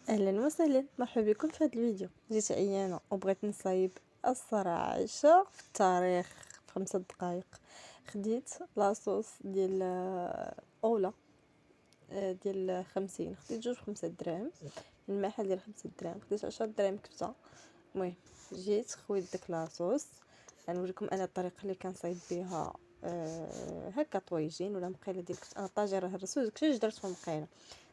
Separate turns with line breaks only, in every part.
اهلا وسهلا، مرحبا بكم في هذا الفيديو. جيت عيانه وبغيت نصايب الصراحه في التاريخ في 5 دقائق. خديت لاصوص ديال اولا ديال 50، خديت جوج ب5 دراهم، الماحل ديال 5 دراهم، خديت 10 دراهم كفته. المهم جيت خويت داك لاصوص، غنوريكم انا الطريقه اللي كنصايب بها هكا طويجين ولا مقيله ديال انا الطاجير هرسوه داكشي درتهم مقيله.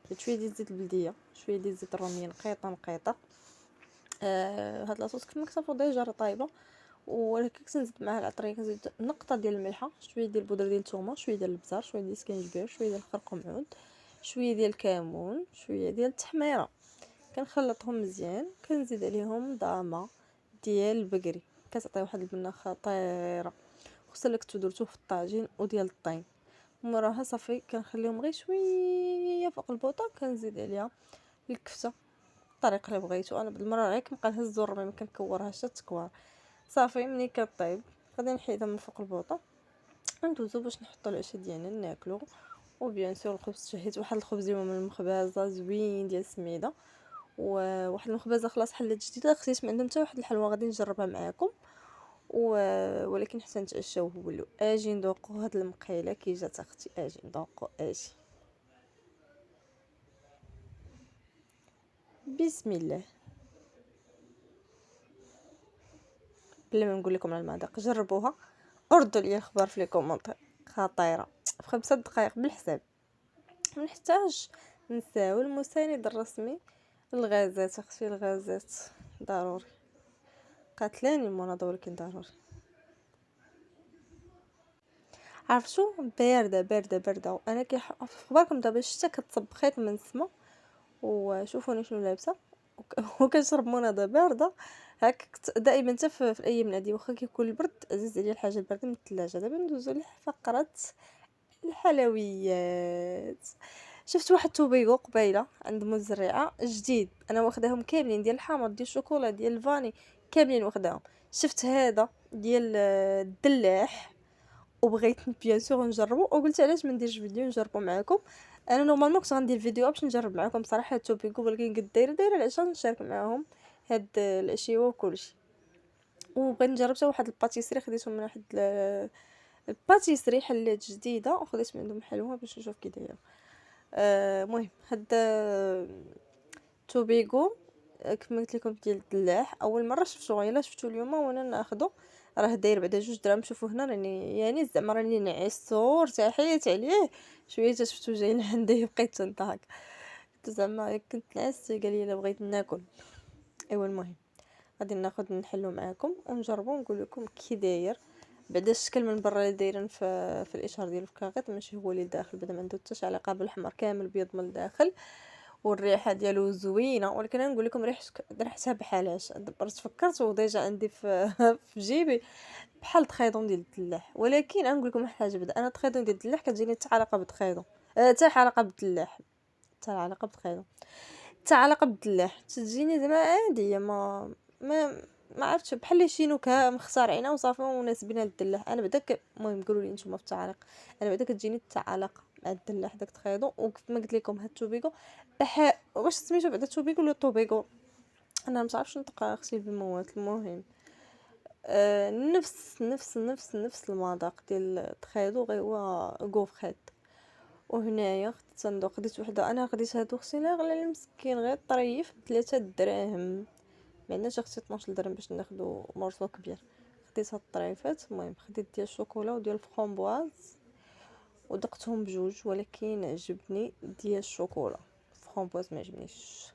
درت شويه ديال الزيت البلديه، شويه ديال الزيت الروميه نقيطه. هاد لاصوص كما كتعرفوا ديجا راه طايبه، ولكن كنزيد معها العطريه، كنزيد نقطه ديال الملحه، شويه ديال البودره ديال الثومه، شويه ديال البزار، شويه ديال السكينجبير، شويه ديال الخرقوم عود، شويه ديال الكمون، شويه ديال التحميره. كنخلطهم مزيان، كنزيد عليهم ضامه ديال البقري، كتعطي واحد البنه خطيره، خصوصا الا كنتو درتوه في الطاجين وديال الطين. موراها صافي كنخليهم غير شويه فوق البوطه، كنزيد عليها الكفته الطريقه اللي بغيتو. انا بالمره غير كنبقى نهز الربيع، ما كنكورهاش حتى تكوار. صافي ملي كطيب غادي نحيدها من فوق البوطه، ندوزو باش نحطو العشاء ديالنا ناكلو. وبيان سور الخبز، شهيت واحد الخبز اليوم من المخبزه زوين ديال السميده، وواحد المخبزه خلاص حلت جديده، خديت من عندهم حتى واحد الحلوه غادي نجربها معاكم. ولكن حتى نتعشاو هو اجي ندوقو هاد المقيله كي جات اختي، اجي ندوقو اجي. بسم الله. بلا ما نقول لكم على المذاق، جربوها وردوا لي الخبر في لي كومونتير. خطيره في 5 دقائق بالحساب. منحتاج نساو المساند الرسمي الغازات، اختي الغازات ضروري، قاتلاني المناضه ولكن ضروري. عرفتوا بارده وانا في اخباركم دابا الشتا كتصب خيط من السما، وشوفوني شنو لابسه وكنشرب مناضه بارده هكا. دائما حتى في الايام العاديه واخا كيكون البرد عزيز عليا الحاجه البارده من الثلاجه. دابا ندوزو لفقره الحلويات. شفت واحد توبيغو قبيله عند مزرعه جديد، انا واخداهم كاملين ديال الحامض ديال الشوكولا ديال الفاني كاملين واخداهم. شفت هذا ديال الدلاح وبغيت بيان سور نجربو، وقلت علاش ما نديرش فيديو نجربو معاكم. انا نورمالمون كنت غندير فيديو باش نجرب معاكم صراحه التوبيغو، ولكن قد دايره عشان نشارك معاهم هاد الاشياء وكلشي. وبغيت نجرب حتى واحد الباتيسري، خديتهم من واحد الباتيسري حلات جديده وخديت من عندهم حلوه باش نشوف كي دايره. المهم هاد توبيغو كما قلت لكم ديال الدلاح، اول مره شفتو، يلا شفتو اليوم وانا ناخذه. راه داير بعدا 2 دراهم. شوفوا هنا راني يعني زعما راني نعسو ارتحيت عليه شويه، شفتو جاي عندي بقيت تنطاق، كنت زعما كنت نعست، قال لي الا بغيت ناكل. ايوا المهم غادي ناخذ نحلو معاكم ونجربو ونقول لكم كي داير. بعدا الشكل من برا اللي دايرين في الاشهار ديالو في كاغيط ماشي هو اللي داخل، بعدا ما عنده حتى شي علاقه بالحمر، كامل بيض من الداخل. والريحه ديالو زوينه، ولكن انا نقول لكم ريحتها بحالاش دبرت فكرت وديجا عندي في في جيبي بحال تخيضون ديال الدلاح. ولكن انا نقول لكم واحد الحاجه، بعدا انا تخيضون ديال الدلاح كتجيني حتى علاقه بالتخيضون، حتى علاقه بالدلاح، حتى علاقه بالتخيضون، حتى علاقه بالدلاح تجيني زعما عاديه. ما ما عرفتش، بحال شي نكهه مخترعينها وصافي وناسبينها للدلاح. انا بعدا المهم قولوا لي نتوما في التعليق، انا بعدا كتجيني التعلق مع الدلاح داك تخيضو. وكيف ما قلت لكم هاد التوبيغو واش سميتو بعدا توبيغو ولا طوبيغو، انا ما عارفش نطق اختي بالموات. المهم نفس المذاق ديال التخيضو، غير هو غوفخيت. وهنايا خديت صندوق، خديت وحده، انا خديت هادو اختي لا غلا المسكين غير طريف ب3 دراهم، ما عندناش اختي 12 درهم باش ناخدو مرصو كبير. خديت هاد الطريفات. المهم خديت ديال الشوكولا وديال الفخومبواز ودقتهم بجوج، ولكن عجبني ديال الشوكولا، الفخومبواز ما عجبنيش،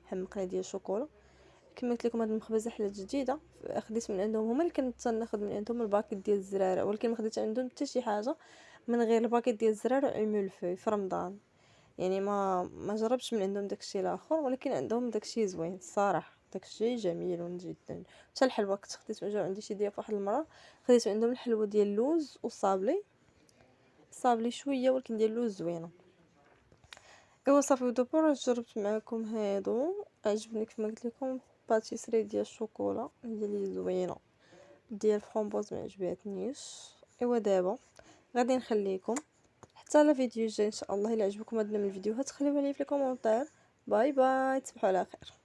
حمقني ديال الشوكولا. كما قلت لكم هاد المخبزه حلات جديده، خديت من عندهم، هما اللي كنت ناخذ من عندهم الباكيت ديال الزراره، ولكن ما خديت عندهم حتى شي حاجه من غير الباكيت ديال الزراره وعمول في رمضان. يعني ما جربتش من عندهم داكشي الاخر، ولكن عندهم داكشي زوين الصراحه، داكشي جميل جدا. حتى الحلوى كنت خديت جا عندي شي ديال واحد المره، خديت عندهم الحلوى ديال اللوز والصابلي، الصابلي شويه ولكن ديال اللوز زوينه. ايوا صافي ودابا جربت معكم هادو، عجبني كما قلت لكم. باتيسري ديال الشوكولا هي اللي زوينه، ديال الفرامبوز ما عجباتنيش. ايوا دابا غادي نخليكم حتى الفيديو الجاي ان شاء الله. الا عجبكم هاد من الفيديوهات خليوها لي في الكومونتير باي باي، تصبحوا على خير.